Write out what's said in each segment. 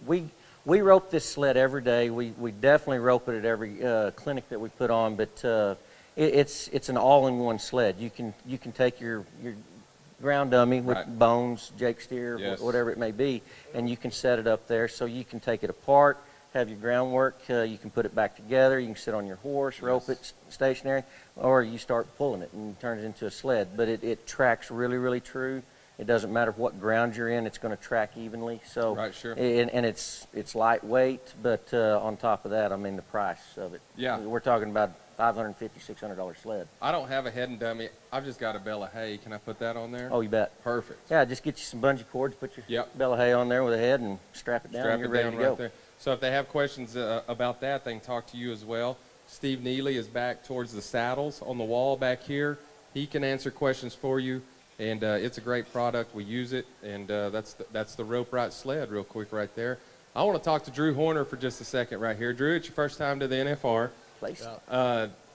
we rope this sled every day. We definitely rope it at every clinic that we put on, but it's an all-in-one sled. You can take your ground dummy with bones, Jake steer, whatever it may be, and you can set it up there so you can take it apart, have your groundwork, you can put it back together, you can sit on your horse, rope it stationary, or you start pulling it and turn it into a sled. But it tracks really, really true. It doesn't matter what ground you're in, it's going to track evenly. So, and it's lightweight, but on top of that, I mean, the price of it. Yeah. We're talking about $550, $600 sled. I don't have a head and dummy. I've just got a bale of hay. Can I put that on there? Oh, you bet. Perfect. Yeah, just get you some bungee cords, put your bale of hay on there with a head and strap it down, and you're ready to go. There. So if they have questions about that, they can talk to you as well. Steve Neely is back towards the saddles on the wall back here. He can answer questions for you, and it's a great product. We use it, and that's the Rope Right sled real quick right there. I want to talk to Drew Horner for just a second right here. Drew, it's your first time to the NFR.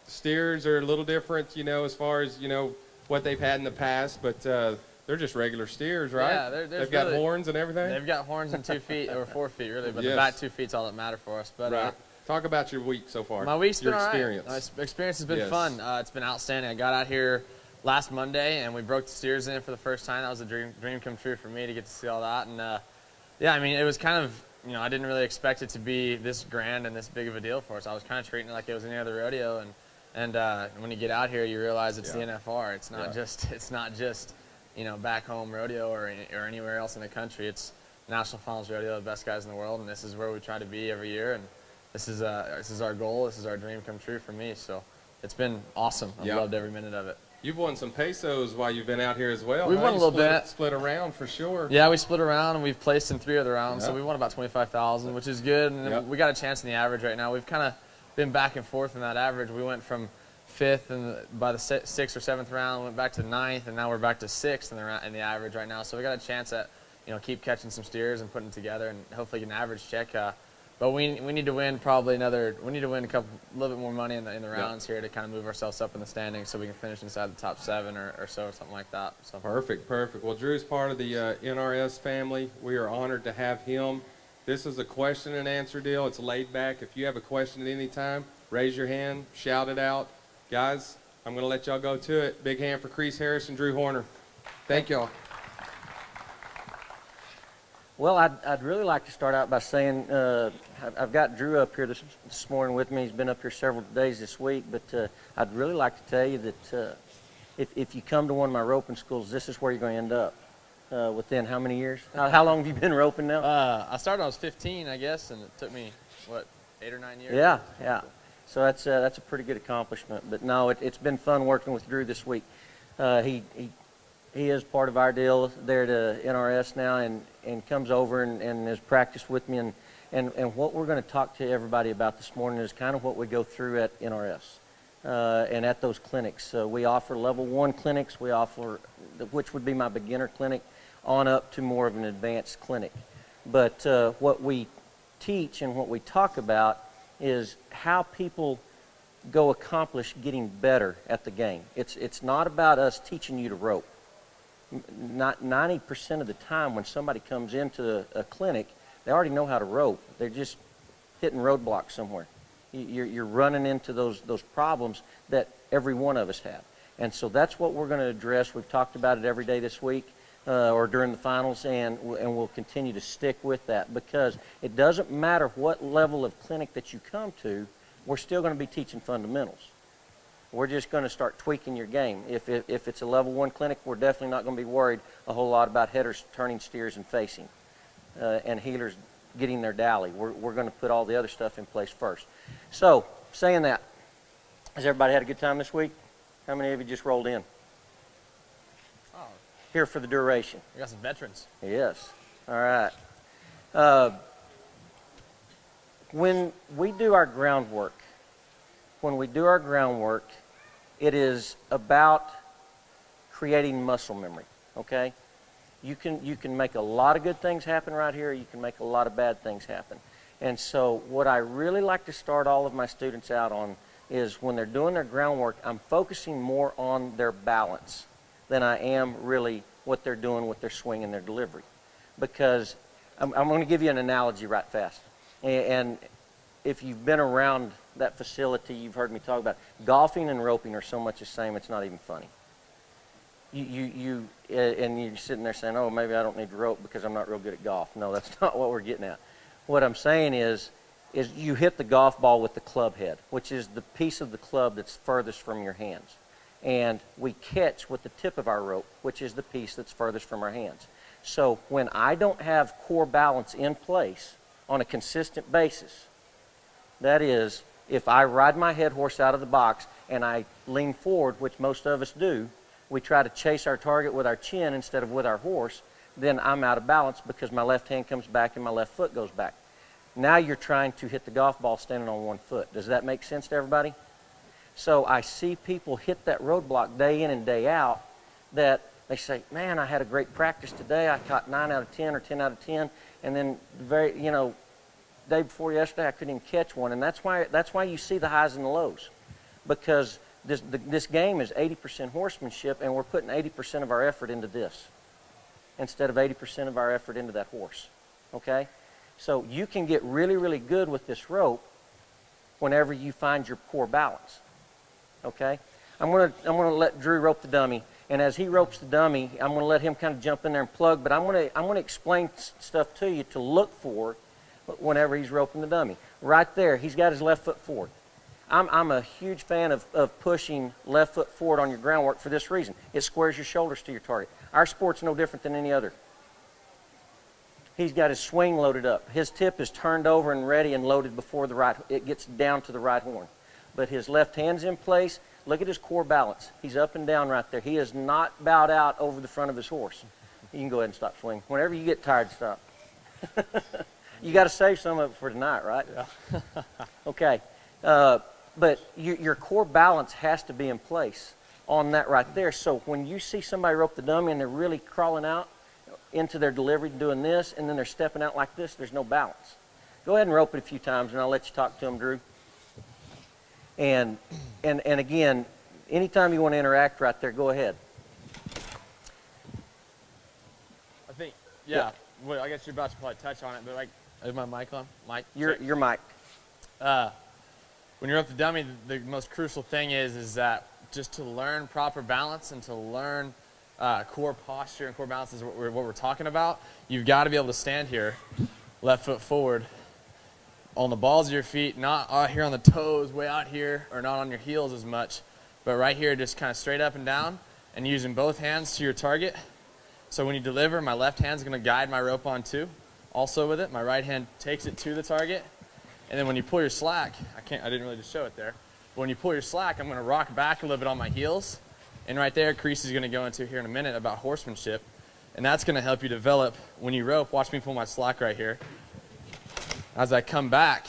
Steers are a little different, you know, as far as, you know, what they've had in the past, but they're just regular steers, right? Yeah, they've got horns and everything? They've got horns and 2 feet, or 4 feet, really, but the back 2 feet's all that matter for us. But talk about your week so far. My week's been all right. My experience has been fun. It's been outstanding. I got out here last Monday, and we broke the steers in for the first time. That was a dream come true for me to get to see all that. And, yeah, I mean, it was kind of, you know, I didn't really expect it to be this grand and this big of a deal for us. I was kind of treating it like it was any other rodeo, and when you get out here, you realize it's the NFR. It's not just you know, back home rodeo or anywhere else in the country. It's National Finals Rodeo, the best guys in the world, and this is where we try to be every year. And this is our goal. This is our dream come true for me. So it's been awesome. I've loved every minute of it. You've won some pesos while you've been out here as well. We've won a little bit. Split around for sure. Yeah, we split around, and we've placed in 3 other rounds. So we won about $25,000, which is good. And we got a chance in the average right now. We've kind of been back and forth in that average. We went from 5th, and by the 6th or 7th round, went back to 9th, and now we're back to 6th in the average right now. So we got a chance at, you know, keep catching some steers and putting them together, and hopefully get an average check. But we need to win probably we need to win a little bit more money in the rounds here to kind of move ourselves up in the standings so we can finish inside the top 7 or so, or something like that. So. Perfect. Well, Drew's part of the NRS family. We are honored to have him. This is a question and answer deal. It's laid back. If you have a question at any time, raise your hand, shout it out. Guys, I'm going to let y'all go to it. Big hand for Krece Harris and Drew Horner. Thank y'all. Well, I'd really like to start out by saying I've got Drew up here this morning with me. He's been up here several days this week, but I'd really like to tell you that if you come to one of my roping schools, this is where you're going to end up within how many years? How long have you been roping now? I started when I was 15, I guess, and it took me, what, 8 or 9 years? Yeah. So that's a pretty good accomplishment. But no, it's been fun working with Drew this week. He is part of our deal there to NRS now, and comes over and has practiced with me. And what we're going to talk to everybody about this morning is kind of what we go through at NRS and at those clinics. So we offer level 1 clinics. We offer, which would be my beginner clinic, on up to more of an advanced clinic. But what we teach and what we talk about is how people go accomplish getting better at the game. It's not about us teaching you to rope. Not 90% of the time when somebody comes into a clinic, they already know how to rope. They're just hitting roadblocks somewhere. You're running into those problems that every one of us have. And so that's what we're going to address. We've talked about it every day this week or during the finals, and we'll continue to stick with that, because it doesn't matter what level of clinic that you come to, we're still going to be teaching fundamentals. We're just going to start tweaking your game. If it's a level 1 clinic, we're definitely not going to be worried a whole lot about headers turning steers and facing, and heelers getting their dally. We're going to put all the other stuff in place first. So, saying that, has everybody had a good time this week? How many of you just rolled in? Oh. Here for the duration. We got some veterans. Yes. All right. When we do our groundwork, it is about creating muscle memory, okay? You can make a lot of good things happen right here. You can make a lot of bad things happen. And so what I really like to start all of my students out on is when they're doing their groundwork, I'm focusing more on their balance than I am really what they're doing with their swing and their delivery. Because I'm going to give you an analogy right fast. And if you've been around that facility, you've heard me talk about it. Golfing and roping are so much the same, it's not even funny. And you're sitting there saying, oh, maybe I don't need to rope because I'm not real good at golf. No, that's not what we're getting at. What I'm saying is you hit the golf ball with the club head, which is the piece of the club that's furthest from your hands. And we catch with the tip of our rope, which is the piece that's furthest from our hands. So when I don't have core balance in place on a consistent basis, that is, if I ride my head horse out of the box and I lean forward, which most of us do, we try to chase our target with our chin instead of with our horse, then I'm out of balance because my left hand comes back and my left foot goes back. Now you're trying to hit the golf ball standing on one foot. Does that make sense to everybody? So I see people hit that roadblock day in and day out that they say, man, I had a great practice today. I caught 9 out of 10 or 10 out of 10. And then, day before yesterday, I couldn't even catch one. And that's why you see the highs and the lows. Because this game is 80% horsemanship, and we're putting 80% of our effort into this instead of 80% of our effort into that horse. Okay? So you can get really, really good with this rope whenever you find your core balance. Okay? I'm gonna let Drew rope the dummy, and as he ropes the dummy, I'm gonna let him kind of jump in there and plug, but I'm gonna explain stuff to you to look for whenever he's roping the dummy. Right there, he's got his left foot forward. I'm a huge fan of pushing left foot forward on your groundwork for this reason. It squares your shoulders to your target. Our sport's no different than any other. He's got his swing loaded up. His tip is turned over and ready and loaded before it gets down to the right horn. But his left hand's in place. Look at his core balance. He's up and down right there. He is not bowed out over the front of his horse. You can go ahead and stop swinging. Whenever you get tired, stop. You got to save some of it for tonight, right? Yeah. Okay. But your core balance has to be in place on that right there. So when you see somebody rope the dummy and they're really crawling out into their delivery doing this, and then they're stepping out like this, there's no balance. Go ahead and rope it a few times, and I'll let you talk to them, Drew. And again, anytime you want to interact right there, go ahead. I think, yeah. Well, I guess you're about to probably touch on it, but like, is my mic on? Mic? Your mic. When you're up the dummy, the most crucial thing is that just to learn proper balance and to learn core posture and core balance is what we're talking about. You've got to be able to stand here, left foot forward, on the balls of your feet, not out here on the toes, way out here, or not on your heels as much, but right here, just kind of straight up and down, and using both hands to your target. So when you deliver, my left hand's going to guide my rope on too. Also with it, my right hand takes it to the target. And then when you pull your slack, I didn't really just show it there. But when you pull your slack, I'm going to rock back a little bit on my heels. And right there, Krece is going to go into here in a minute about horsemanship. And that's going to help you develop when you rope. Watch me pull my slack right here. As I come back,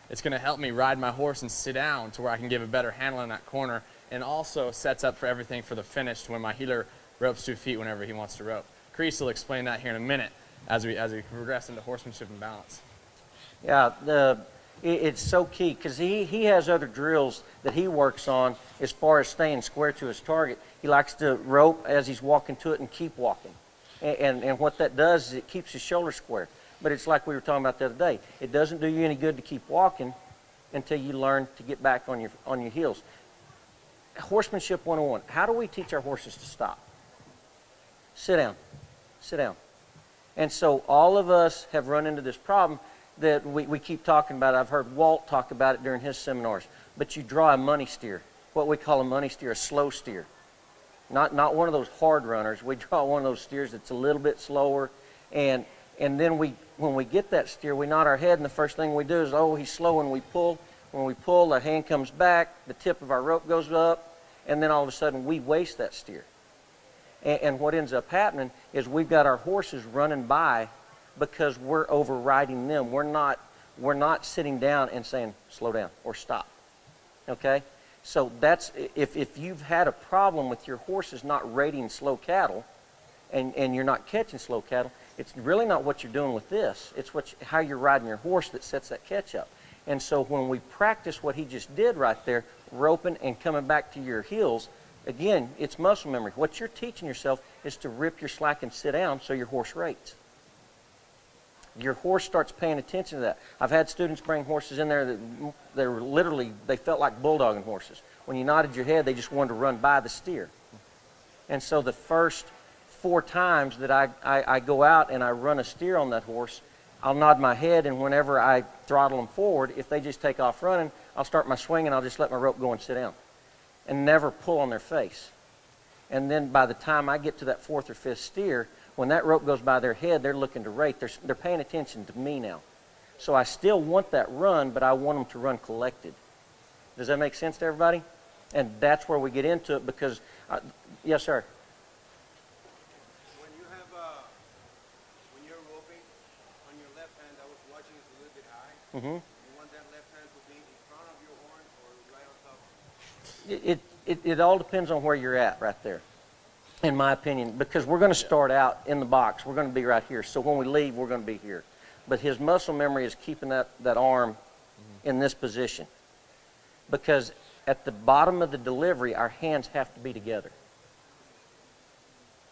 it's going to help me ride my horse and sit down to where I can give a better handle in that corner. And also sets up for everything for the finish when my heeler ropes 2 feet whenever he wants to rope. Krece will explain that here in a minute as we progress into horsemanship and balance. Yeah, it's so key because he has other drills that he works on as far as staying square to his target. He likes to rope as he's walking to it and keep walking. And what that does is it keeps his shoulder square. But it's like we were talking about the other day. It doesn't do you any good to keep walking until you learn to get back on your heels. Horsemanship 101. How do we teach our horses to stop? Sit down. Sit down. And so all of us have run into this problem that we keep talking about. I've heard Walt talk about it during his seminars. But you draw a money steer, what we call a money steer, a slow steer. Not one of those hard runners. We draw one of those steers that's a little bit slower. And then when we get that steer, we nod our head, and the first thing we do is, oh, he's slow, and we pull. When we pull, the hand comes back, the tip of our rope goes up, and then all of a sudden we waste that steer. And what ends up happening is we've got our horses running by because we're overriding them. We're not sitting down and saying, slow down or stop. Okay? So that's, if you've had a problem with your horses not rating slow cattle and you're not catching slow cattle, it's really not what you're doing with this. It's how you're riding your horse that sets that catch up. And so when we practice what he just did right there, roping and coming back to your heels, again, it's muscle memory. What you're teaching yourself is to rip your slack and sit down so your horse rates. Your horse starts paying attention to that. I've had students bring horses in there that they felt like bulldogging horses. When you nodded your head, they just wanted to run by the steer. And so the first 4 times that I go out and I run a steer on that horse, I'll nod my head, and whenever I throttle them forward, if they just take off running, I'll start my swing and I'll just let my rope go and sit down and never pull on their face. And then by the time I get to that 4th or 5th steer, when that rope goes by their head, they're looking to rate. They're paying attention to me now. So I still want that run, but I want them to run collected. Does that make sense to everybody? And that's where we get into it because, yes, sir. When you're roping on your left hand, I was watching it a little bit high. Mm-hmm. You want that left hand to be in front of your horn or right on top? It all depends on where you're at right there, in my opinion, because we're going to start out in the box. We're going to be right here. So when we leave, we're going to be here. But his muscle memory is keeping that arm in this position because at the bottom of the delivery, our hands have to be together.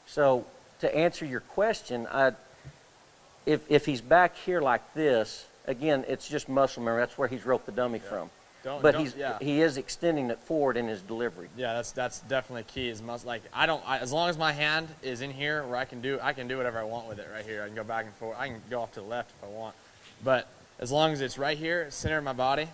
So to answer your question, if he's back here like this, again, it's just muscle memory. That's where he's roped the dummy from. He is extending it forward in his delivery. Yeah, that's definitely key. As long as my hand is in here where I can do whatever I want with it right here. I can go back and forth. I can go off to the left if I want. But as long as it's right here, center of my body,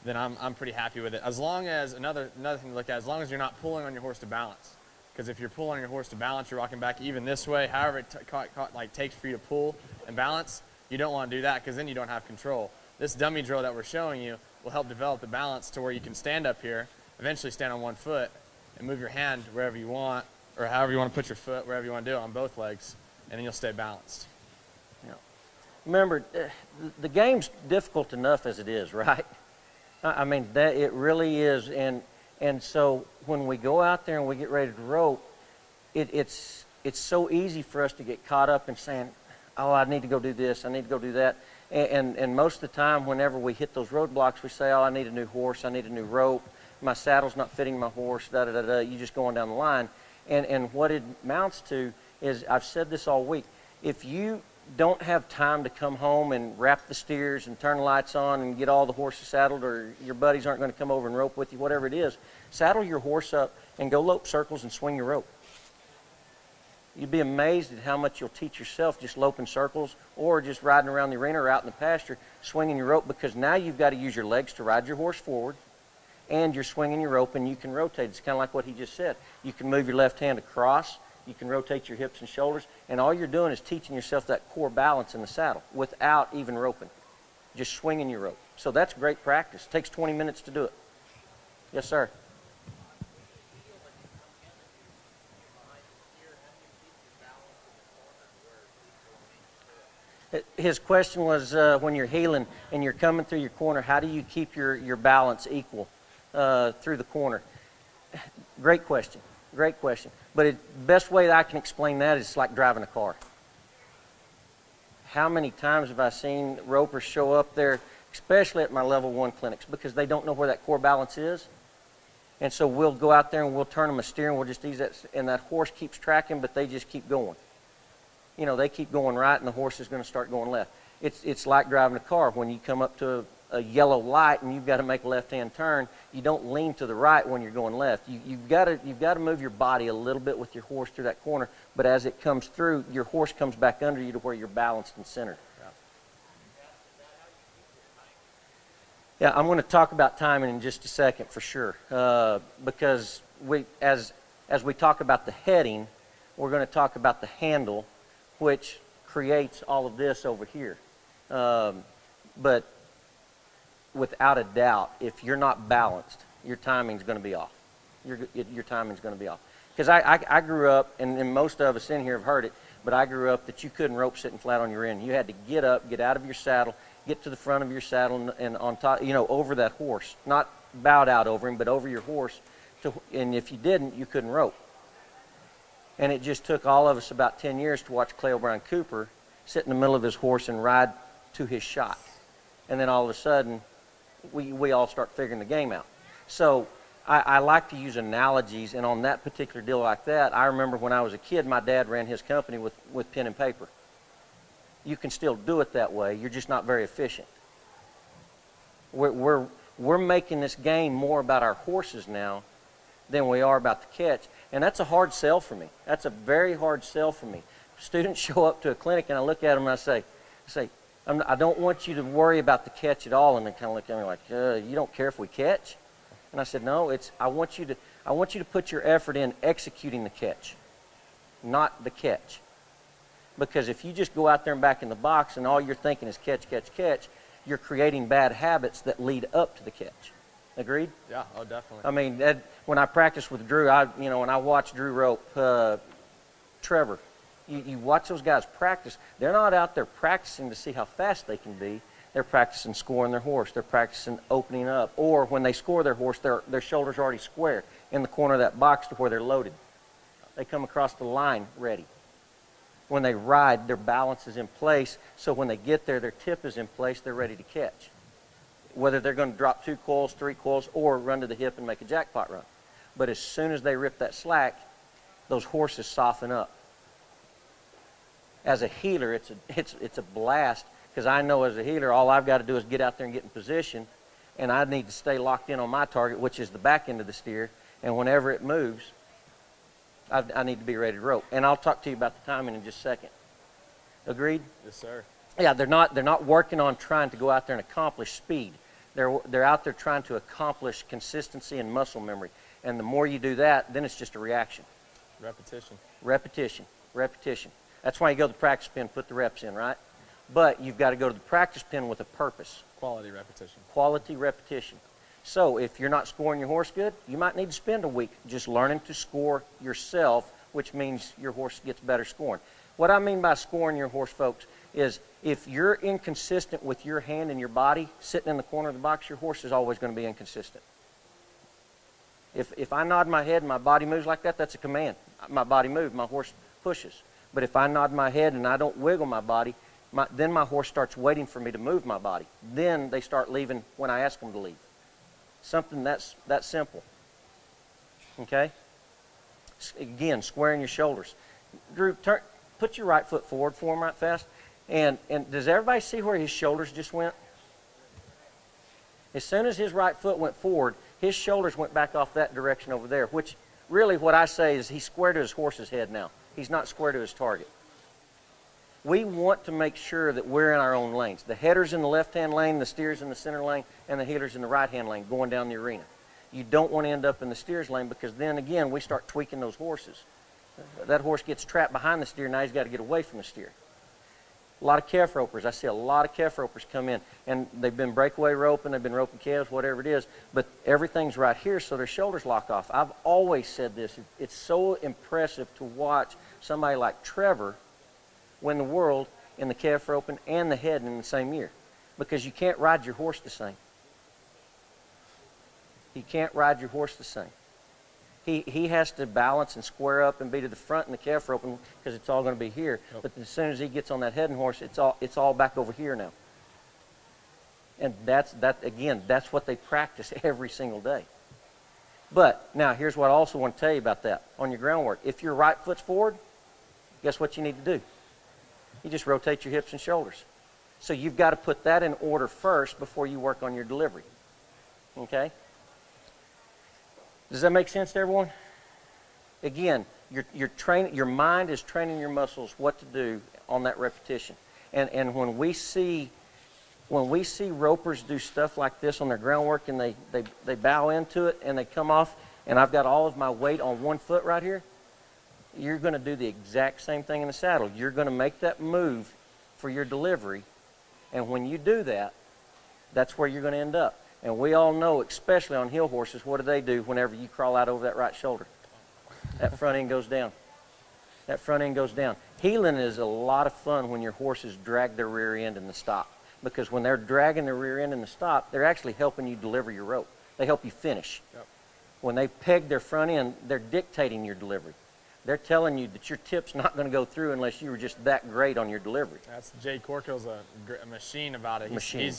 then I'm pretty happy with it. As long as another thing to look at, as long as you're not pulling on your horse to balance. Because if you're pulling on your horse to balance, you're rocking back even this way. However it takes for you to pull and balance, you don't want to do that because then you don't have control. This dummy drill that we're showing you will help develop the balance to where you can stand up here, eventually stand on one foot, and move your hand wherever you want, or however you want to put your foot, wherever you want to do it on both legs, and then you'll stay balanced. Yeah. Remember, the game's difficult enough as it is, right? I mean, it really is, and so when we go out there and we get ready to rope, it's so easy for us to get caught up in saying, oh, I need to go do this, I need to go do that. And most of the time, whenever we hit those roadblocks, we say, oh, I need a new horse, I need a new rope, my saddle's not fitting my horse, da-da-da-da. You just go on down the line. And what it amounts to is, I've said this all week, if you don't have time to come home and wrap the steers and turn the lights on and get all the horses saddled, or your buddies aren't going to come over and rope with you, whatever it is, saddle your horse up and go lope circles and swing your rope. You'd be amazed at how much you'll teach yourself just loping circles or just riding around the arena or out in the pasture swinging your rope, because now you've got to use your legs to ride your horse forward and you're swinging your rope and you can rotate. It's kind of like what he just said. You can move your left hand across, you can rotate your hips and shoulders, and all you're doing is teaching yourself that core balance in the saddle without even roping, just swinging your rope. So that's great practice. It takes 20 minutes to do it. Yes, sir. His question was when you're heeling and you're coming through your corner, how do you keep your balance equal through the corner? Great question. Great question. But the best way that I can explain that is like driving a car. How many times have I seen ropers show up there, especially at my level 1 clinics, because they don't know where that core balance is? And so we'll go out there and we'll turn them a steer and we'll just ease that, and that horse keeps tracking, but they just keep going. You know, they keep going right and the horse is going to start going left. It's like driving a car. When you come up to a yellow light and you've got to make a left-hand turn, you don't lean to the right when you're going left. You've got to move your body a little bit with your horse through that corner, but as it comes through, your horse comes back under you to where you're balanced and centered. Yeah, I'm going to talk about timing in just a second for sure, because as we talk about the heading, we're going to talk about the handle, which creates all of this over here. But without a doubt, if you're not balanced, your timing's going to be off. Your timing's going to be off. Because I grew up, and most of us in here have heard it, but I grew up that you couldn't rope sitting flat on your end. You had to get up, get out of your saddle, get to the front of your saddle and on top, you know, over that horse. Not bowed out over him, but over your horse. And if you didn't, you couldn't rope. And it just took all of us about 10 years to watch Clay O'Brien Cooper sit in the middle of his horse and ride to his shot. And then all of a sudden, we all start figuring the game out. So I like to use analogies, and on that particular deal like that, I remember when I was a kid, my dad ran his company with pen and paper. You can still do it that way. You're just not very efficient. We're making this game more about our horses now than we are about the catch. And that's a hard sell for me. That's a very hard sell for me. Students show up to a clinic and I look at them and I say, I don't want you to worry about the catch at all. And they kind of look at me like, you don't care if we catch? And I said, no, I want you to put your effort in executing the catch, not the catch. Because if you just go out there and back in the box and all you're thinking is catch, catch, catch, you're creating bad habits that lead up to the catch. Agreed? Yeah, oh, definitely. I mean, when I practice with Drew, when I watch Drew rope, Trevor, you watch those guys practice. They're not out there practicing to see how fast they can be. They're practicing scoring their horse. They're practicing opening up. Or when they score their horse, their shoulders are already square in the corner of that box to where they're loaded. They come across the line ready. When they ride, their balance is in place, so when they get there, their tip is in place, they're ready to catch. Whether they're going to drop 2 coils, 3 coils, or run to the hip and make a jackpot run. But as soon as they rip that slack, those horses soften up. As a heeler, it's a blast, because I know as a heeler, all I've got to do is get out there and get in position, and I need to stay locked in on my target, which is the back end of the steer, and whenever it moves, I need to be ready to rope. And I'll talk to you about the timing in just a second. Agreed? Yes, sir. Yeah, they're not working on trying to go out there and accomplish speed. They're out there trying to accomplish consistency and muscle memory. And the more you do that, then it's just a reaction. Repetition. Repetition. Repetition. That's why you go to the practice pen, put the reps in, right? But you've got to go to the practice pen with a purpose. Quality repetition. Quality repetition. So if you're not scoring your horse good, you might need to spend a week just learning to score yourself, which means your horse gets better scoring. What I mean by scoring your horse, folks, is if you're inconsistent with your hand and your body sitting in the corner of the box, your horse is always going to be inconsistent. If I nod my head and my body moves like that, that's a command. My body moves, my horse pushes. But if I nod my head and I don't wiggle my body, then my horse starts waiting for me to move my body. Then they start leaving when I ask them to leave. Something that's that simple. Okay? Again, squaring your shoulders. Drew, put your right foot forward for him right fast. And does everybody see where his shoulders just went? As soon as his right foot went forward, his shoulders went back off that direction over there, which really what I say is he's square to his horse's head now. He's not square to his target. We want to make sure that we're in our own lanes. The header's in the left-hand lane, the steer's in the center lane, and the heeler's in the right-hand lane going down the arena. You don't want to end up in the steer's lane because then, again, we start tweaking those horses. That horse gets trapped behind the steer, now he's got to get away from the steer. A lot of calf ropers. I see a lot of calf ropers come in, and they've been breakaway roping, they've been roping calves, whatever it is, but everything's right here, so their shoulders lock off. I've always said this. It's so impressive to watch somebody like Trevor win the world in the calf roping and the head in the same year, because you can't ride your horse the same. You can't ride your horse the same. He has to balance and square up and be to the front in the calf roping because it's all going to be here. Yep. But as soon as he gets on that heading horse, it's all back over here now. And that's what they practice every single day. But now here's what I also want to tell you about that on your groundwork. If your right foot's forward, guess what you need to do? You just rotate your hips and shoulders. So you've got to put that in order first before you work on your delivery. Okay? Does that make sense to everyone? Again, your mind is training your muscles what to do on that repetition. And when we see ropers do stuff like this on their groundwork and they bow into it and they come off and I've got all of my weight on one foot right here, you're going to do the exact same thing in the saddle. You're going to make that move for your delivery, and when you do that, that's where you're going to end up. And we all know, especially on hill horses, what do whenever you crawl out over that right shoulder? That front end goes down. That front end goes down. Heeling is a lot of fun when your horses drag their rear end in the stop, because when they're dragging their rear end in the stop, they're actually helping you deliver your rope. They help you finish. Yep. When they peg their front end, they're dictating your delivery. They're telling you that your tip's not going to go through unless you were just that great on your delivery. That's Jay Corkill's a machine about it. He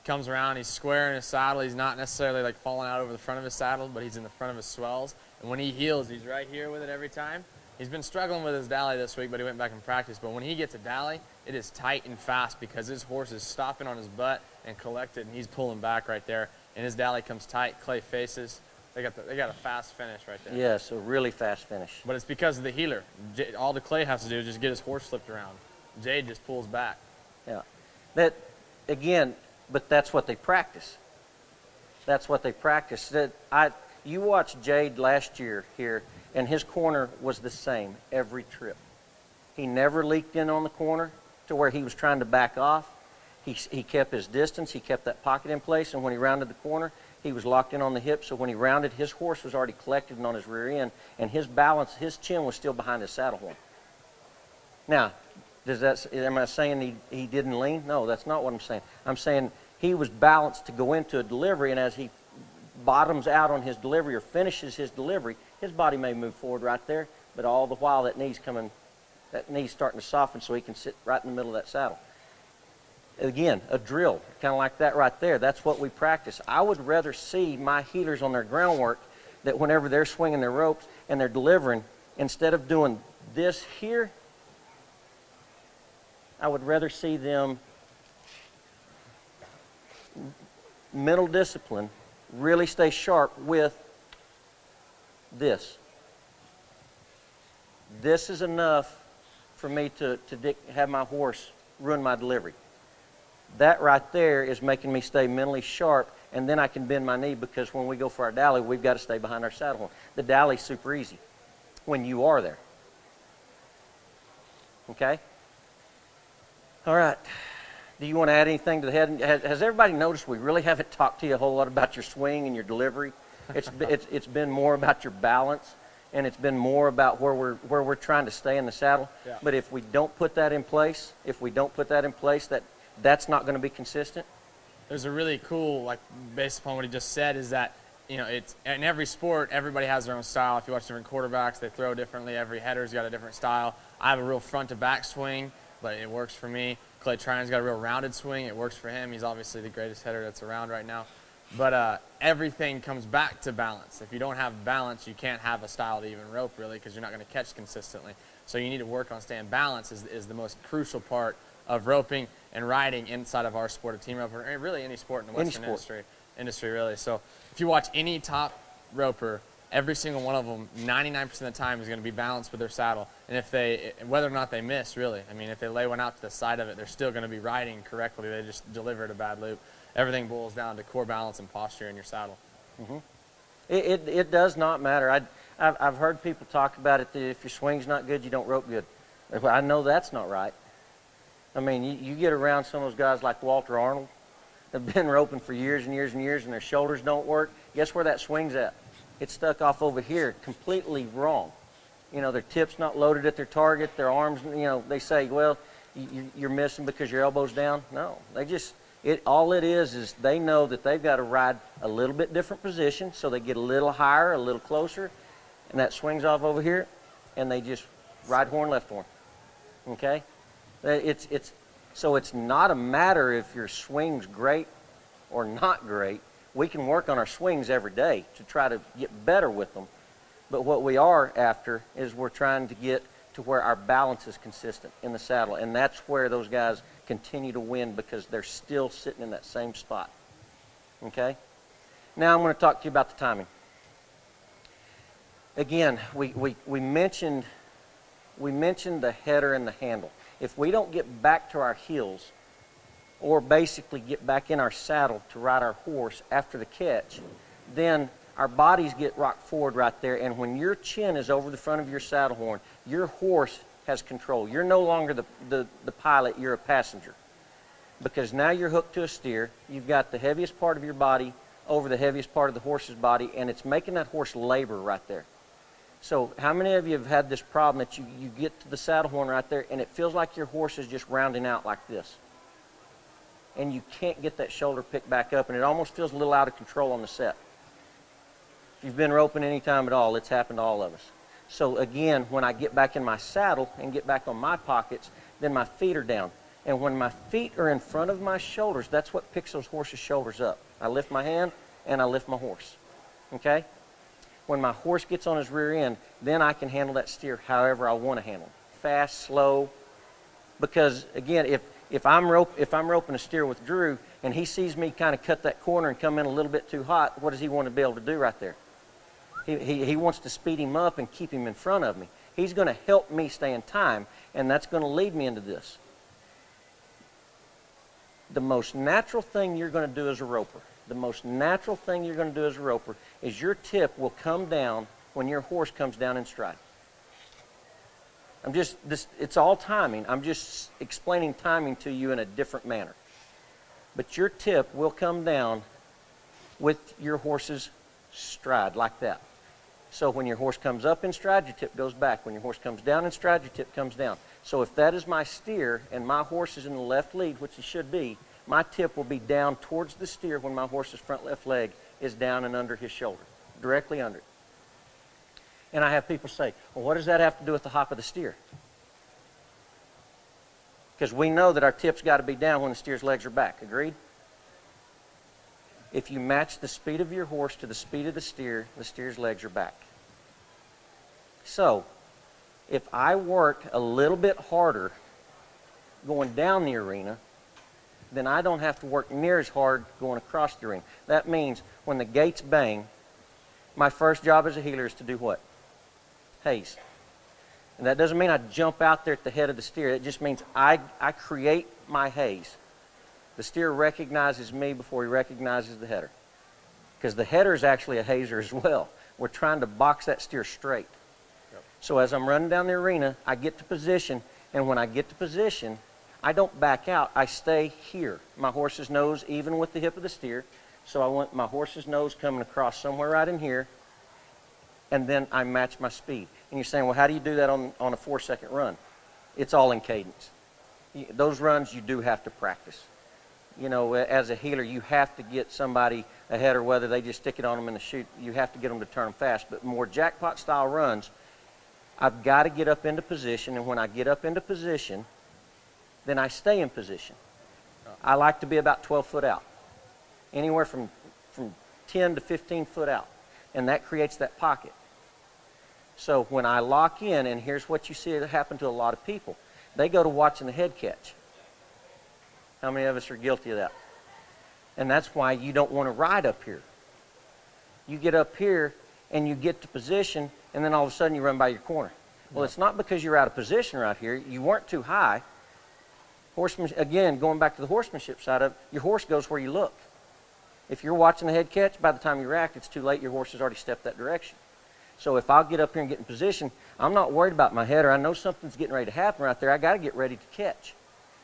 comes around, he's square in his saddle. He's not necessarily like falling out over the front of his saddle, but he's in the front of his swells. And when he heels, he's right here with it every time. He's been struggling with his dally this week, but he went back in practice. But when he gets a dally, it is tight and fast because his horse is stopping on his butt and collected, and he's pulling back right there. And his dally comes tight. Clay faces. They got a fast finish right there. Yes, a really fast finish. But it's because of the heeler. All the Clay has to do is just get his horse flipped around. Jade just pulls back. Yeah. That, again, but that's what they practice. That's what they practice. You watched Jade last year here, and his corner was the same every trip. He never leaked in on the corner to where he was trying to back off. He kept his distance. He kept that pocket in place, and when he rounded the corner, he was locked in on the hip. So when he rounded, his horse was already collected and on his rear end, and his balance, his chin was still behind his saddle horn. Now, am I saying he didn't lean? No, that's not what I'm saying. I'm saying he was balanced to go into a delivery, and as he bottoms out on his delivery or finishes his delivery, his body may move forward right there, but all the while that knee's starting to soften so he can sit right in the middle of that saddle. Again, a drill, kind of like that right there. That's what we practice. I would rather see my heelers on their groundwork that whenever they're swinging their ropes and they're delivering, instead of doing this here, I would rather see them mental discipline, really stay sharp with this. This is enough for me to have my horse ruin my delivery. That right there is making me stay mentally sharp, and then I can bend my knee, because when we go for our dally, we've got to stay behind our saddle horn. The dally's super easy when you are there. Okay? All right. Do you want to add anything to the head? Has everybody noticed we really haven't talked to you a whole lot about your swing and your delivery? It's been more about your balance, and it's been more about where we're trying to stay in the saddle. Yeah. But if we don't put that in place, that's not going to be consistent. There's a really cool, like, based upon what he just said, is that, you know, it's in every sport, everybody has their own style. If you watch different quarterbacks, they throw differently. Every header's got a different style. I have a real front to back swing, but it works for me. Clay Tryon's got a real rounded swing. It works for him. He's obviously the greatest header that's around right now. But everything comes back to balance. If you don't have balance, you can't have a style to even rope, really, because you're not going to catch consistently. So you need to work on staying balanced is the most crucial part of roping and riding inside of our sport of team rope, or really any sport in the Western industry, really. So if you watch any top roper, every single one of them, 99% of the time, is going to be balanced with their saddle. And whether or not they miss, really, I mean, if they lay one out to the side of it, they're still going to be riding correctly. They just delivered a bad loop. Everything boils down to core balance and posture in your saddle. Mm-hmm. It does not matter. I've heard people talk about it, that if your swing's not good, you don't rope good. I know that's not right. I mean, you get around some of those guys like Walter Arnold, they've been roping for years and years and years, and their shoulders don't work. Guess where that swing's at? It's stuck off over here, completely wrong. You know, their tip's not loaded at their target, their arms, you know, they say, well, you're missing because your elbow's down. No, all it is they know that they've got to ride a little bit different position, so they get a little higher, a little closer, and that swings off over here, and they just right horn, left horn. Okay? So it's not a matter if your swing's great or not great. We can work on our swings every day to try to get better with them. But what we are after is we're trying to get to where our balance is consistent in the saddle. And that's where those guys continue to win, because they're still sitting in that same spot. Okay? Now I'm going to talk to you about the timing. Again, we mentioned the header and the handle. If we don't get back to our heels, or basically get back in our saddle to ride our horse after the catch, then our bodies get rocked forward right there, and when your chin is over the front of your saddle horn, your horse has control. You're no longer the pilot, you're a passenger. Because now you're hooked to a steer, you've got the heaviest part of your body over the heaviest part of the horse's body, and it's making that horse labor right there. So how many of you have had this problem that you get to the saddle horn right there, and it feels like your horse is just rounding out like this? And you can't get that shoulder picked back up, and it almost feels a little out of control on the set. If you've been roping any time at all, it's happened to all of us. So again, when I get back in my saddle and get back on my pockets, then my feet are down. And when my feet are in front of my shoulders, that's what picks those horses' shoulders up. I lift my hand, and I lift my horse. Okay? When my horse gets on his rear end, then I can handle that steer however I want to handle it. Fast, slow, Because again, if I'm roping a steer with Drew and he sees me kind of cut that corner and come in a little bit too hot, what does he want to be able to do right there? He wants to speed him up and keep him in front of me. He's going to help me stay in time, and that's going to lead me into this. The most natural thing you're going to do as a roper, the most natural thing you're going to do as a roper is your tip will come down when your horse comes down in stride. It's all timing. I'm just explaining timing to you in a different manner. But your tip will come down with your horse's stride like that. So when your horse comes up in stride, your tip goes back. When your horse comes down in stride, your tip comes down. So if that is my steer and my horse is in the left lead, which he should be, my tip will be down towards the steer when my horse's front left leg is down and under his shoulder, directly under it. And I have people say, well, what does that have to do with the hop of the steer? Because we know that our tip's got to be down when the steer's legs are back. Agreed? If you match the speed of your horse to the speed of the steer's legs are back. So, if I work a little bit harder going down the arena, then I don't have to work near as hard going across the arena. That means when the gates bang, my first job as a healer is to do what? Haze. And that doesn't mean I jump out there at the head of the steer. It just means I create my haze. The steer recognizes me before he recognizes the header. Because the header is actually a hazer as well. We're trying to box that steer straight. Yep. So as I'm running down the arena, I get to position, and when I get to position, I don't back out. I stay here. My horse's nose even with the hip of the steer. So I want my horse's nose coming across somewhere right in here, and then I match my speed. And you're saying, well, how do you do that on a 4-second run? It's all in cadence. Those runs you do have to practice. You know, as a healer, you have to get somebody ahead, or whether they just stick it on them in the chute, you have to get them to turn them fast. But more jackpot style runs, I've got to get up into position, and when I get up into position, then I stay in position. I like to be about 12 foot out, anywhere from 10 to 15 foot out, and that creates that pocket. So when I lock in, and here's what you see happen to a lot of people, they go to watching the head catch. How many of us are guilty of that? And that's why you don't want to ride up here. You get up here and you get to position, and then all of a sudden you run by your corner. Well, it's not because you're out of position right here. You weren't too high. Horseman, again, going back to the horsemanship side of it, your horse goes where you look. If you're watching the head catch, by the time you react, it's too late. Your horse has already stepped that direction. So if I'll get up here and get in position, I'm not worried about my header. I know something's getting ready to happen right there. I got to get ready to catch.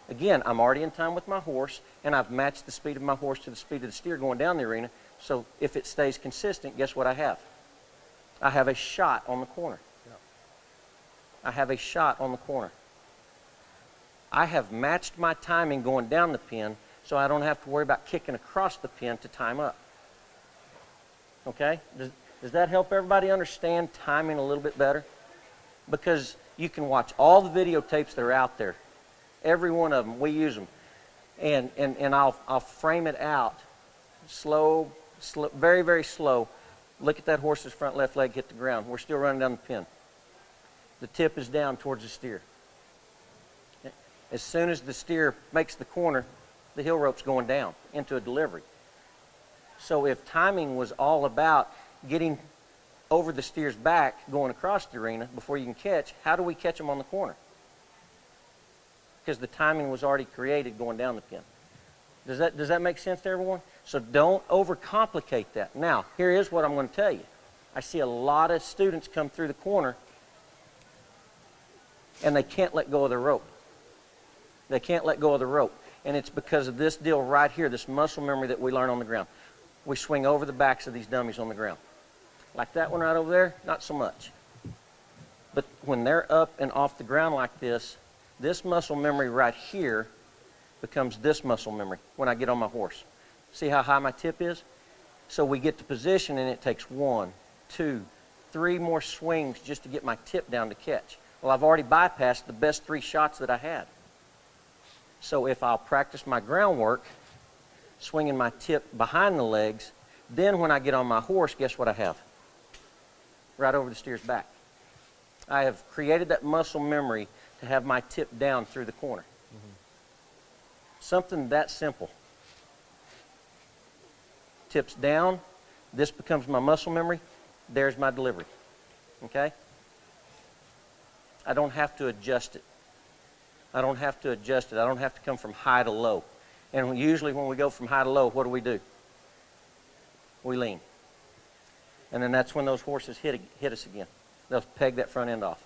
Again, I'm already in time with my horse, and I've matched the speed of my horse to the speed of the steer going down the arena. So if it stays consistent, guess what I have? I have a shot on the corner. Yep. I have a shot on the corner. I have matched my timing going down the pin, so I don't have to worry about kicking across the pin to time up. Okay? Does that help everybody understand timing a little bit better? Because you can watch all the videotapes that are out there. Every one of them, we use them. And I'll frame it out slow, very, very slow. Look at that horse's front left leg hit the ground. We're still running down the pin. The tip is down towards the steer. As soon as the steer makes the corner, the heel rope's going down into a delivery. So if timing was all about getting over the steer's back going across the arena before you can catch, how do we catch them on the corner? Because the timing was already created going down the pin. Does that make sense to everyone? So don't overcomplicate that. Now, here is what I'm going to tell you. I see a lot of students come through the corner and they can't let go of their rope. They can't let go of the rope. And it's because of this deal right here, this muscle memory that we learn on the ground. We swing over the backs of these dummies on the ground. Like that one right over there, not so much. But when they're up and off the ground like this muscle memory right here becomes this muscle memory when I get on my horse. See how high my tip is? So we get to position, and it takes 1, 2, 3 more swings just to get my tip down to catch. Well, I've already bypassed the best 3 shots that I had. So if I'll practice my groundwork, swinging my tip behind the legs, then when I get on my horse, guess what I have? Right over the steer's back. I have created that muscle memory to to have my tip down through the corner. Something that simple. Tips down, this becomes my muscle memory, there's my delivery, okay? I don't have to adjust it. I don't have to adjust it. I don't have to come from high to low. And usually when we go from high to low, what do? We lean. And then that's when those horses hit us again. They'll peg that front end off.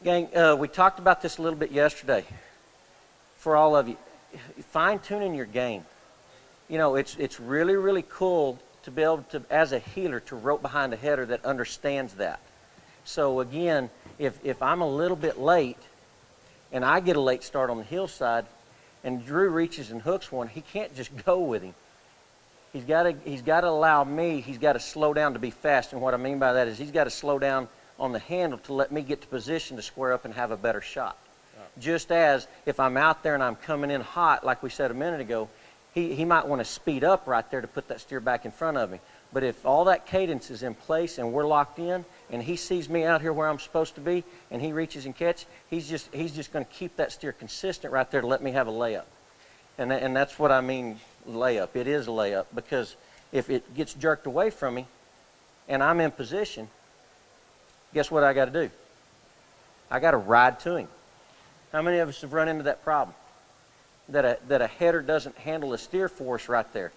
Gang, we talked about this a little bit yesterday. For all of you, fine-tuning your game. You know, it's really, really cool to be able to, as a heeler, to rope behind a header that understands that. So again, if I'm a little bit late and I get a late start on the hillside and Drew reaches and hooks one, he can't just go with him. He's got to allow me, he's got to slow down to be fast. And what I mean by that is he's got to slow down on the handle to let me get to position to square up and have a better shot. Just as if I'm out there and I'm coming in hot, like we said a minute ago, he might want to speed up right there to put that steer back in front of me. But if all that cadence is in place and we're locked in and he sees me out here where I'm supposed to be and he reaches and catches, he's just going to keep that steer consistent right there to let me have a layup. And that's what I mean layup. It is a layup because if it gets jerked away from me and I'm in position, guess what I got to do? I got to ride to him. How many of us have run into that problem? That a header doesn't handle a steer for us right there.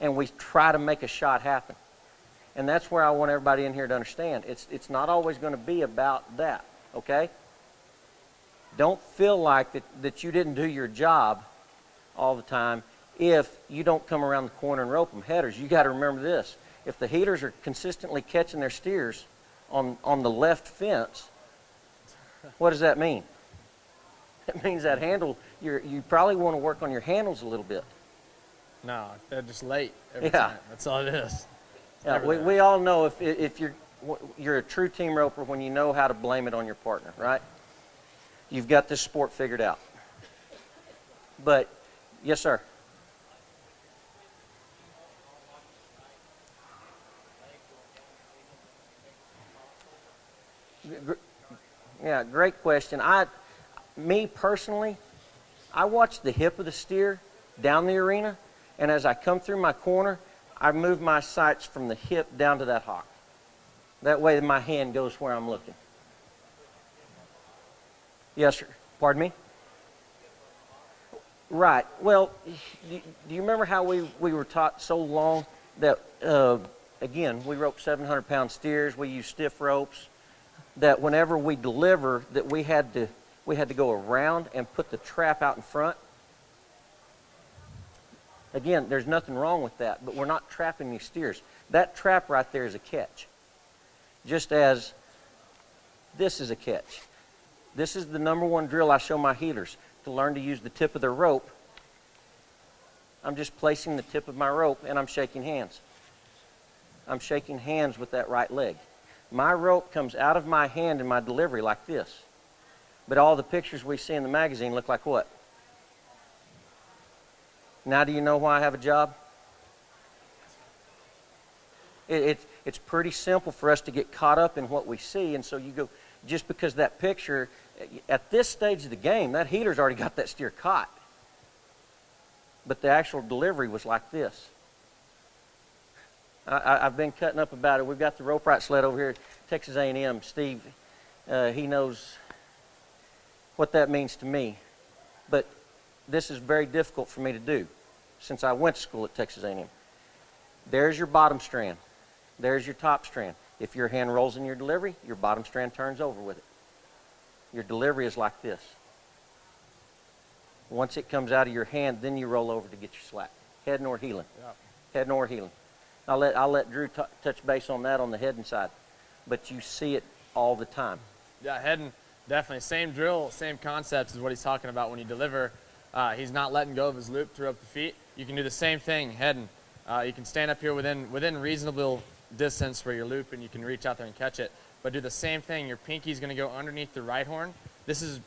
And we try to make a shot happen. And that's where I want everybody in here to understand. It's not always going to be about that, okay? Don't feel like that you didn't do your job all the time if you don't come around the corner and rope them. Headers, you got to remember this. If the heaters are consistently catching their steers on the left fence, what does that mean? It means that handle, you probably want to work on your handles a little bit. No, they're just late every time. That's all it is. Yeah, we all know if you're a true team roper when you know how to blame it on your partner, right? You've got this sport figured out. But, yes, sir. Yeah, great question. Me personally, I watch the hip of the steer down the arena, and as I come through my corner, I move my sights from the hip down to that hock. That way my hand goes where I'm looking. Yes, sir. Pardon me? Right. Well, do you remember how we were taught so long that, again, we rope 700-pound steers, we use stiff ropes, that whenever we deliver, that we had to go around and put the trap out in front? Again, there's nothing wrong with that, but we're not trapping these steers. That trap right there is a catch, just as this is a catch. This is the #1 drill I show my heelers, to learn to use the tip of their rope. I'm just placing the tip of my rope and I'm shaking hands. I'm shaking hands with that right leg. My rope comes out of my hand in my delivery like this. But all the pictures we see in the magazine look like what? Now do you know why I have a job? It's pretty simple for us to get caught up in what we see, and so you go, just because that picture, at this stage of the game, that heater's already got that steer caught. But the actual delivery was like this. I've been cutting up about it. We've got the rope right sled over here at Texas A&M. Steve, he knows what that means to me. But this is very difficult for me to do since I went to school at Texas A&M. There's your bottom strand. There's your top strand. If your hand rolls in your delivery, your bottom strand turns over with it. Your delivery is like this. Once it comes out of your hand, then you roll over to get your slack. Head nor heeling. Yep. Head nor heeling. I'll let Drew touch base on that on the heading side. But you see it all the time. Yeah, heading, definitely. Same drill, same concept is what he's talking about when you deliver. He's not letting go of his loop through up the feet. You can do the same thing heading. You can stand up here within reasonable distance where you're looping. You can reach out there and catch it. But do the same thing. Your pinky's going to go underneath the right horn. This is,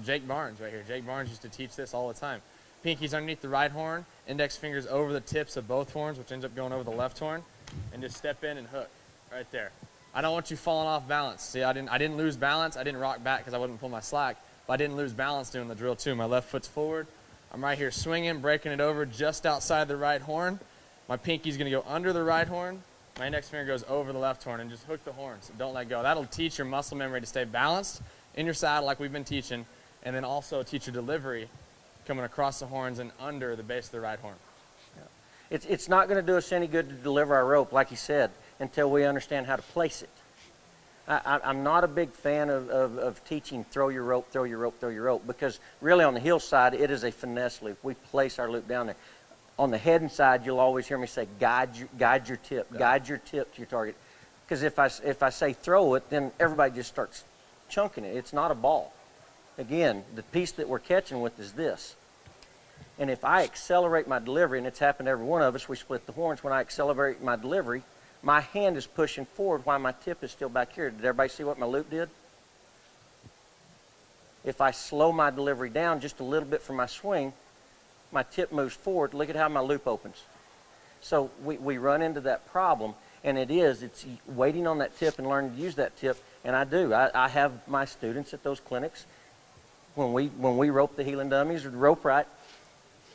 Jake Barnes right here. Jake Barnes used to teach this all the time. Pinky's underneath the right horn, index fingers over the tips of both horns, which ends up going over the left horn, and just step in and hook right there. I don't want you falling off balance. See, I didn't lose balance. I didn't rock back because I wouldn't pull my slack, but I didn't lose balance doing the drill too. My left foot's forward. I'm right here swinging, breaking it over just outside the right horn. My pinky's going to go under the right horn. My index finger goes over the left horn, and just hook the horn, so don't let go. That'll teach your muscle memory to stay balanced in your saddle like we've been teaching, and then also teach your delivery coming across the horns and under the base of the right horn. It's not going to do us any good to deliver our rope, like you said, until we understand how to place it. I'm not a big fan of teaching throw your rope, throw your rope, throw your rope, because really on the heel side, it is a finesse loop. We place our loop down there. On the head and side, you'll always hear me say, guide your tip, guide your tip to your target. Because if I say throw it, then everybody just starts chunking it. It's not a ball. Again, the piece that we're catching with is this. And if I accelerate my delivery, and it's happened to every one of us, we split the horns. When I accelerate my delivery, my hand is pushing forward while my tip is still back here. Did everybody see what my loop did? If I slow my delivery down just a little bit from my swing, my tip moves forward. Look at how my loop opens. So we run into that problem, and it's waiting on that tip and learning to use that tip, and I do. I have my students at those clinics, when we rope the heeling dummies or the rope right,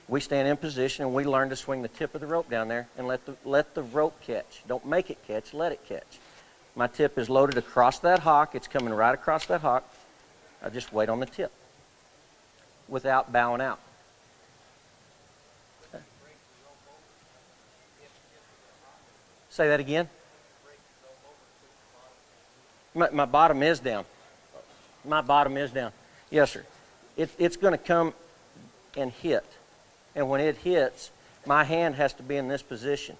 we stand in position and we learn to swing the tip of the rope down there and let the rope catch. Don't make it catch, let it catch. My tip is loaded across that hock. It's coming right across that hock. I just wait on the tip without bowing out. Say that again. My bottom is down. My bottom is down. Yes, sir. It's going to come and hit. And when it hits, my hand has to be in this position.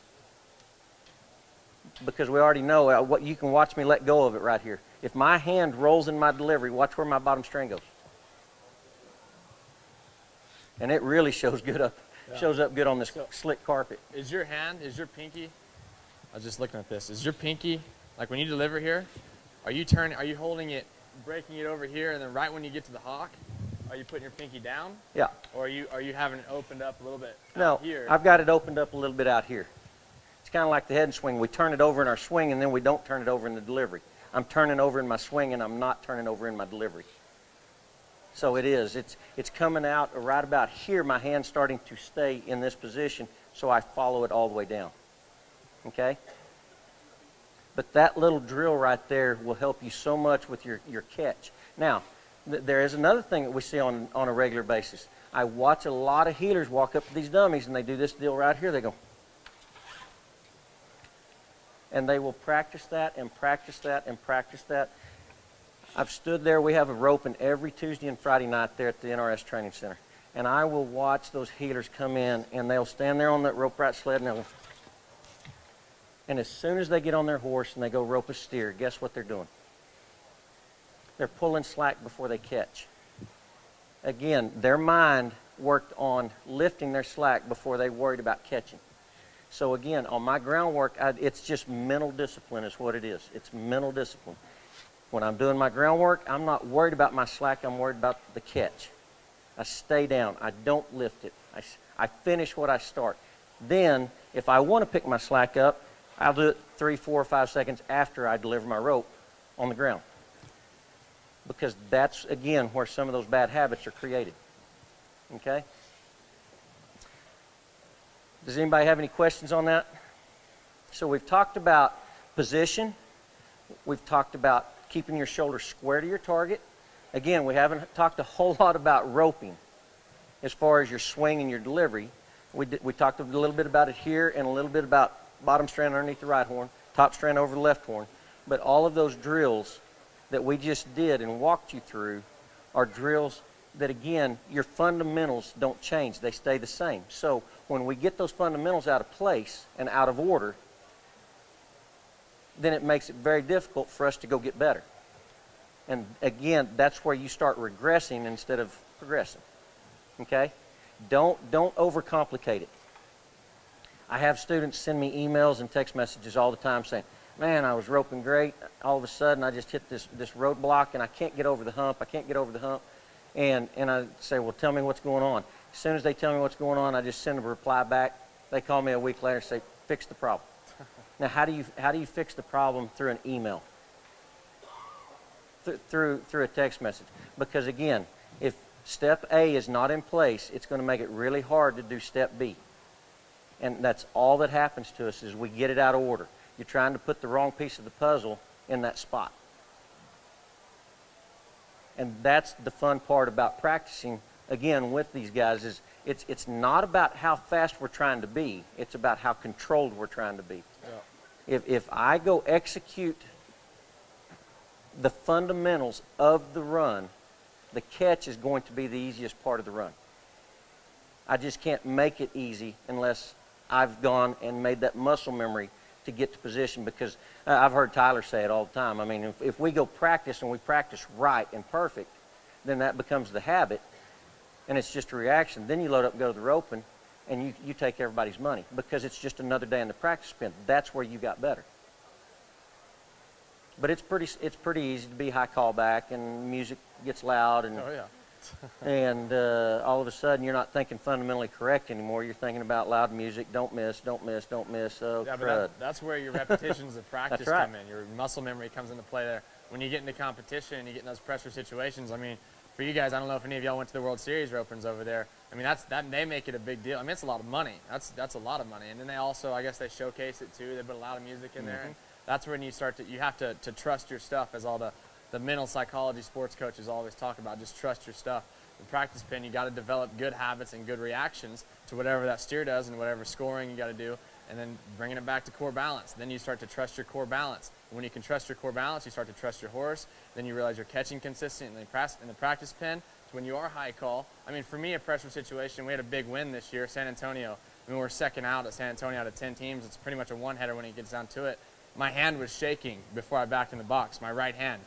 Because we already know, what you can watch me let go of it right here. If my hand rolls in my delivery, watch where my bottom string goes. And it really shows good up. Yeah. Shows up good on this slick carpet. Is your pinky, I was just looking at this, is your pinky, like when you deliver here, are you holding it, breaking it over here, and then right when you get to the hock, are you putting your pinky down? Yeah. Or are you having it opened up a little bit out here? No, I've got it opened up a little bit out here. It's kind of like the head and swing. We turn it over in our swing, and then we don't turn it over in the delivery. I'm turning over in my swing, and I'm not turning over in my delivery. So it is. It's coming out right about here. My hand's starting to stay in this position, so I follow it all the way down. Okay? But that little drill right there will help you so much with your catch. Now, there is another thing that we see on a regular basis. I watch a lot of healers walk up to these dummies, and they do this deal right here. They go. And they will practice that and practice that and practice that. I've stood there. We have a roping every Tuesday and Friday night there at the NRS Training Center. And I will watch those healers come in, and they'll stand there on that rope right sled, and as soon as they get on their horse and they go rope a steer, guess what they're doing? They're pulling slack before they catch. Again, their mind worked on lifting their slack before they worried about catching. So again, on my groundwork, it's just mental discipline is what it is. It's mental discipline. When I'm doing my groundwork, I'm not worried about my slack. I'm worried about the catch. I stay down. I don't lift it. I finish what I start. Then, if I want to pick my slack up, I'll do it 3, 4, 5 seconds after I deliver my rope on the ground. Because that's, again, where some of those bad habits are created. Okay? Does anybody have any questions on that? So we've talked about position. We've talked about keeping your shoulders square to your target. Again, we haven't talked a whole lot about roping as far as your swing and your delivery. We talked a little bit about it here and a little bit about bottom strand underneath the right horn, top strand over the left horn. But all of those drills that we just did and walked you through are drills that, again, your fundamentals don't change. They stay the same. So when we get those fundamentals out of place and out of order, then it makes it very difficult for us to go get better. And again, that's where you start regressing instead of progressing. Okay? Don't overcomplicate it. I have students send me emails and text messages all the time saying, man, I was roping great. All of a sudden, I just hit this roadblock, and I can't get over the hump. I can't get over the hump. And I say, well, tell me what's going on. As soon as they tell me what's going on, I just send them a reply back. They call me a week later and say, fix the problem. Now, how do you fix the problem through an email? Through a text message? Because again, if step A is not in place, it's going to make it really hard to do step B. And that's all that happens to us is we get it out of order. You're trying to put the wrong piece of the puzzle in that spot. And that's the fun part about practicing, again, with these guys is it's not about how fast we're trying to be. It's about how controlled we're trying to be. Yeah. If I go execute the fundamentals of the run, the catch is going to be the easiest part of the run. I just can't make it easy unless I've gone and made that muscle memory to get to position, because I've heard Tyler say it all the time. I mean, if we go practice and we practice right and perfect, then that becomes the habit, and it's just a reaction. Then you load up and go to the roping, and you take everybody's money because it's just another day in the practice pen. That's where you got better. But it's pretty easy to be high callback, and music gets loud, and and all of a sudden you're not thinking fundamentally correct anymore. You're thinking about loud music, don't miss, don't miss, don't miss. Oh, yeah, but that's where your repetitions of practice come in. Your muscle memory comes into play there. When you get into competition and you get in those pressure situations, I mean, for you guys, I don't know if any of y'all went to the World Series ropings over there. I mean, they make it a big deal. I mean, it's a lot of money. That's a lot of money. And then they also, I guess, they showcase it too. They put a lot of music in there. And that's when you start to, you have to trust your stuff, as all the mental psychology sports coaches always talk about. Just trust your stuff. The practice pen, you got to develop good habits and good reactions to whatever that steer does and whatever scoring you got to do, and then bringing it back to core balance. Then you start to trust your core balance. When you can trust your core balance, you start to trust your horse. Then you realize you're catching consistently in the practice pen. So when you are high call, I mean, for me, a pressure situation, we had a big win this year, San Antonio. I mean, we're second out at San Antonio out of 10 teams. It's pretty much a one-header when it gets down to it. My hand was shaking before I backed in the box, my right hand.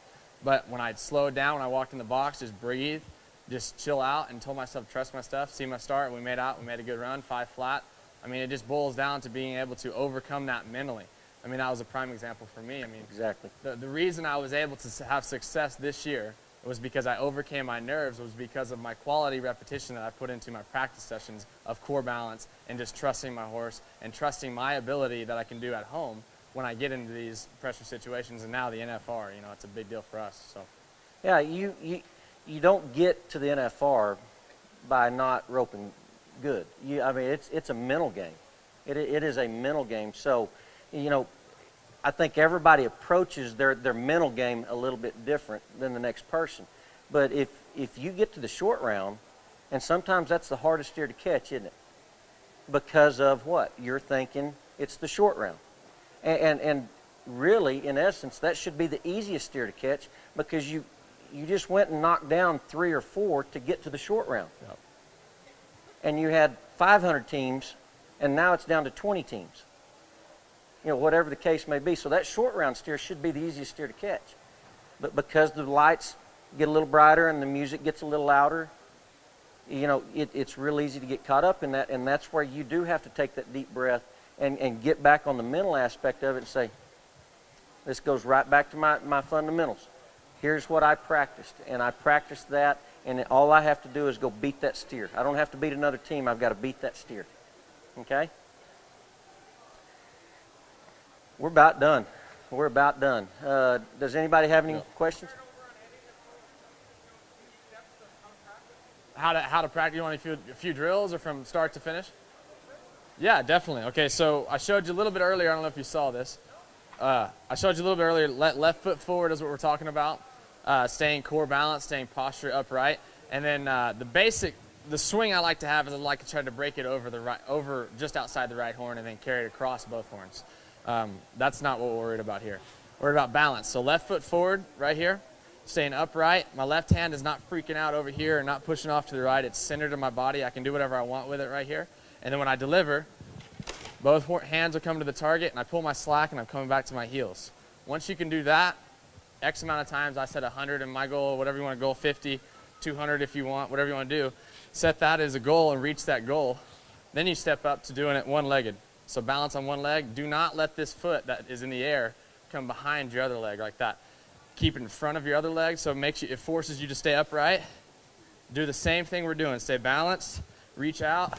But when I slowed down, when I walked in the box, just breathe, just chill out, and told myself, trust my stuff, see my start. We made a good run, 5 flat. I mean, it just boils down to being able to overcome that mentally. I mean, that was a prime example for me. I mean, exactly. The reason I was able to have success this year was because I overcame my nerves, was because of my quality repetition that I put into my practice sessions of core balance and just trusting my horse and trusting my ability that I can do at home when I get into these pressure situations. And now the NFR, you know, it's a big deal for us. So, yeah, you don't get to the NFR by not roping good. I mean, it's a mental game. It is a mental game. So, you know, I think everybody approaches their mental game a little bit different than the next person. But if you get to the short round, and sometimes that's the hardest steer to catch, isn't it? Because of what? You're thinking it's the short round. And really, in essence, that should be the easiest steer to catch, because you just went and knocked down 3 or 4 to get to the short round. Yep. And you had 500 teams, and now it's down to 20 teams. You know, whatever the case may be. So that short round steer should be the easiest steer to catch. But because the lights get a little brighter and the music gets a little louder, you know, it's real easy to get caught up in that. And that's where you do have to take that deep breath and get back on the mental aspect of it and say, this goes right back to my fundamentals. Here's what I practiced, and I practiced that, and all I have to do is go beat that steer. I don't have to beat another team. I've got to beat that steer. Okay? We're about done. We're about done. Does anybody have any questions? How to practice? You want a few drills, or from start to finish? Yeah, definitely. Okay, so I showed you a little bit earlier. I don't know if you saw this. I showed you a little bit earlier. Left foot forward is what we're talking about. Staying core balance, staying posture upright, and then the swing I like to have is I like to try to break it over just outside the right horn, and then carry it across both horns. That's not what we're worried about here. We're worried about balance. So left foot forward right here, staying upright. My left hand is not freaking out over here and not pushing off to the right. It's centered in my body. I can do whatever I want with it right here. And then when I deliver, both hands will come to the target, and I pull my slack, and I'm coming back to my heels. Once you can do that, X amount of times, I set 100 in my goal, whatever you want to goal, 50, 200 if you want, whatever you want to do. Set that as a goal and reach that goal. Then you step up to doing it one-legged. So balance on one leg. Do not let this foot that is in the air come behind your other leg like that. Keep it in front of your other leg, so it forces you to stay upright. Do the same thing we're doing. Stay balanced, reach out,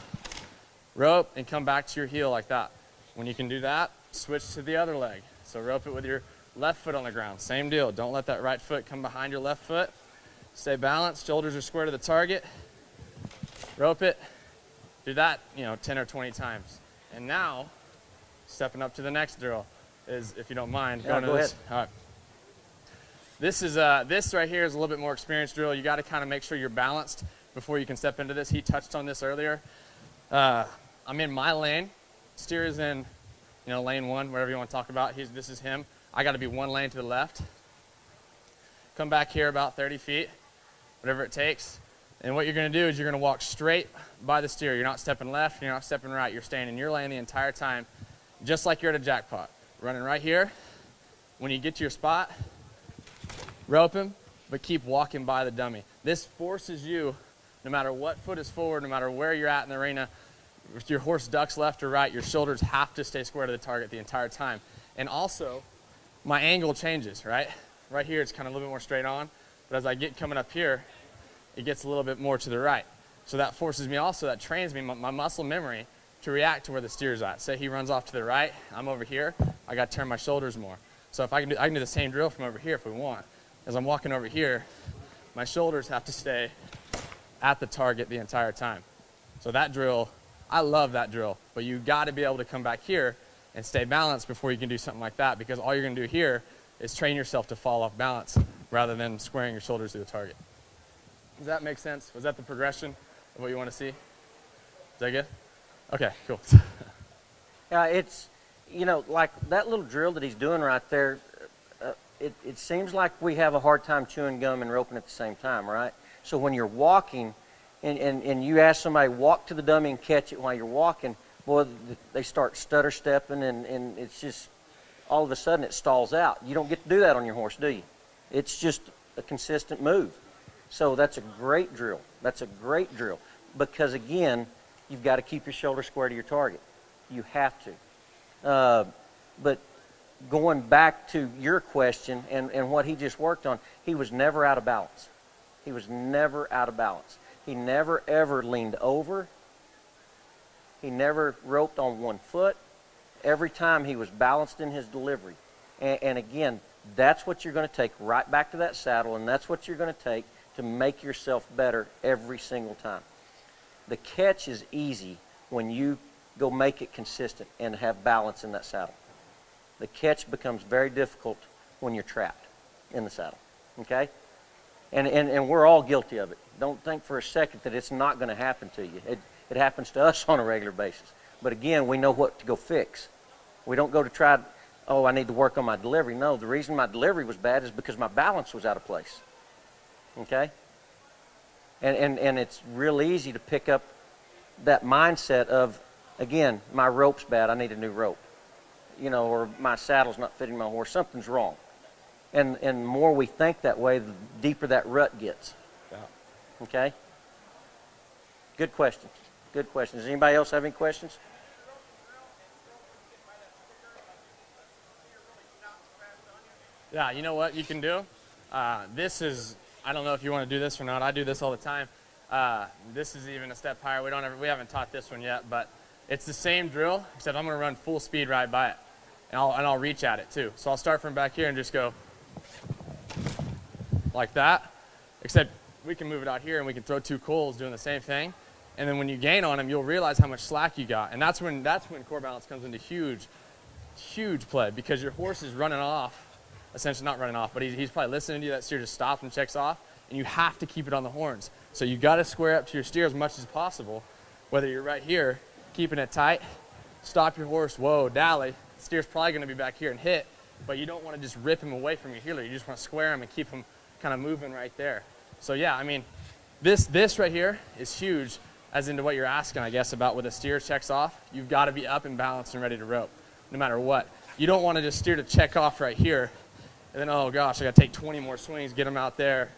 rope, and come back to your heel like that. When you can do that, switch to the other leg. So rope it with your left foot on the ground. Same deal. Don't let that right foot come behind your left foot. Stay balanced. Shoulders are square to the target. Rope it. Do that, 10 or 20 times. And now, stepping up to the next drill is, if you don't mind, go this. ahead. All right. This right here is a little bit more experienced drill. You got to kind of make sure you're balanced before you can step into this. He touched on this earlier. I'm in my lane. Steer is in, lane 1, whatever you want to talk about. This is him. I got to be 1 lane to the left. Come back here about 30 feet, whatever it takes. And what you're going to do is you're going to walk straight by the steer. You're not stepping left. You're not stepping right. You're staying in your lane the entire time, just like you're at a jackpot. Running right here. When you get to your spot, rope him, but keep walking by the dummy. This forces you, no matter what foot is forward, no matter where you're at in the arena, if your horse ducks left or right, your shoulders have to stay square to the target the entire time. And also, my angle changes, right? Right here, it's kind of a little bit more straight on. But as I get coming up here, it gets a little bit more to the right. So that forces me also, that trains me, my muscle memory, to react to where the steer's at. Say he runs off to the right, I'm over here, I got to turn my shoulders more. So if I can do the same drill from over here if we want. As I'm walking over here, my shoulders have to stay at the target the entire time. So that drill, I love that drill, but you got to be able to come back here and stay balanced before you can do something like that, because all you're going to do here is train yourself to fall off balance rather than squaring your shoulders to the target. Does that make sense? Was that the progression of what you want to see? Is that good? Okay, cool. It's, like that little drill that he's doing right there, it seems like we have a hard time chewing gum and roping at the same time, right? So when you're walking and you ask somebody, walk to the dummy and catch it while you're walking, boy, they start stutter stepping and it's just, all of a sudden it stalls out. You don't get to do that on your horse, do you? It's just a consistent move. So that's a great drill. That's a great drill. Because again, you've got to keep your shoulder square to your target. You have to. But going back to your question and what he just worked on, he was never out of balance. He was never out of balance. He never ever leaned over. He never roped on 1 foot. Every time he was balanced in his delivery. And again, that's what you're going to take right back to that saddle, and that's what you're going to take to make yourself better every single time. The catch is easy when you go make it consistent and have balance in that saddle. The catch becomes very difficult when you're trapped in the saddle, okay? And we're all guilty of it. Don't think for a second that it's not going to happen to you. It happens to us on a regular basis. But again, we know what to go fix. We don't go to try, oh, I need to work on my delivery. No, the reason my delivery was bad is because my balance was out of place. Okay? And it's real easy to pick up that mindset of, again, my rope's bad, I need a new rope. Or my saddle's not fitting my horse, something's wrong. And the more we think that way, the deeper that rut gets. Yeah. Okay? Good questions. Good questions. Does anybody else have any questions? Yeah, you know what you can do? This is, I don't know if you want to do this or not. I do this all the time. This is even a step higher. We haven't taught this one yet, but it's the same drill, except I'm going to run full speed right by it. And I'll reach at it too. So I'll start from back here and just go like that, except we can move it out here and we can throw 2 coals doing the same thing. And then when you gain on him, you'll realize how much slack you got. And that's when core balance comes into huge play, because your horse is running off, essentially not running off, but he's probably listening to you. That steer just stops and checks off, and you have to keep it on the horns. So you got to square up to your steer as much as possible, whether you're right here, keeping it tight, stop your horse, whoa, dally. The steer's probably going to be back here and hit, but you don't want to just rip him away from your heeler. You just want to square him and keep him kind of moving right there. So yeah, I mean, this right here is huge, as into what you're asking, I guess, about when the steer checks off. You've got to be up and balanced and ready to rope, no matter what. You don't want to just steer to check off right here, and then, oh gosh, I got to take 20 more swings, get him out there,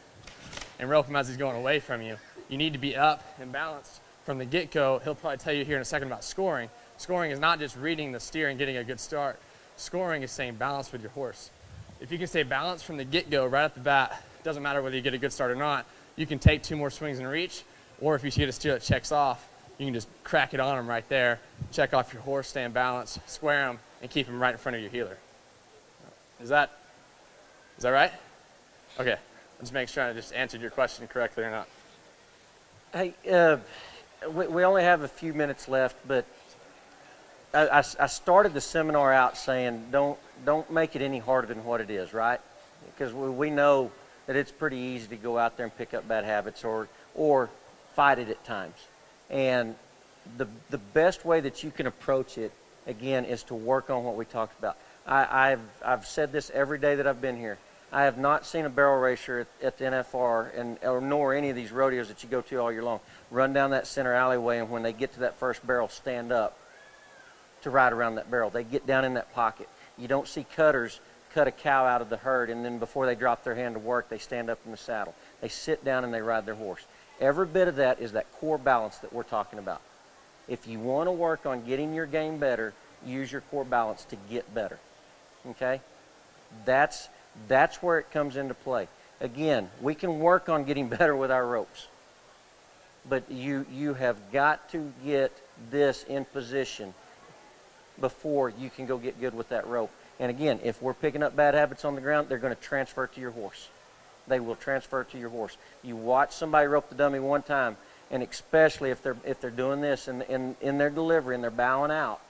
and rope him as he's going away from you. You need to be up and balanced from the get-go. He'll probably tell you here in a second about scoring. Scoring is not just reading the steer and getting a good start. Scoring is staying balanced with your horse. If you can stay balanced from the get-go, right at the bat, it doesn't matter whether you get a good start or not, you can take 2 more swings and reach, or if you get a steer that checks off, you can just crack it on them right there, check off your horse, stand balance, square them, and keep them right in front of your heeler. Is that right? Okay, let's make sure I just answered your question correctly or not. Hey, we only have a few minutes left, but I started the seminar out saying don't make it any harder than what it is, right? Because we know that it's pretty easy to go out there and pick up bad habits or fight it at times. And the best way that you can approach it, again, is to work on what we talked about. I've said this every day that I've been here. I have not seen a barrel racer at the NFR nor any of these rodeos that you go to all year long run down that center alleyway, and when they get to that first barrel, stand up to ride around that barrel. They get down in that pocket. You don't see cutters cut a cow out of the herd, and then before they drop their hand to work, they stand up in the saddle. They sit down and they ride their horse. Every bit of that is that core balance that we're talking about. If you want to work on getting your game better, use your core balance to get better. Okay? That's where it comes into play. Again, we can work on getting better with our ropes, but you have got to get this in position before you can go get good with that rope. And again, if we're picking up bad habits on the ground, they're going to transfer to your horse. They will transfer to your horse. You watch somebody rope the dummy one time, and especially if they're doing this in their delivery and they're bowing out,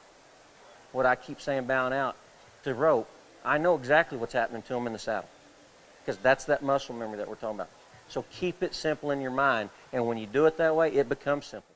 what I keep saying, bowing out to rope, I know exactly what's happening to them in the saddle, because that's that muscle memory that we're talking about. So keep it simple in your mind, and when you do it that way, it becomes simple.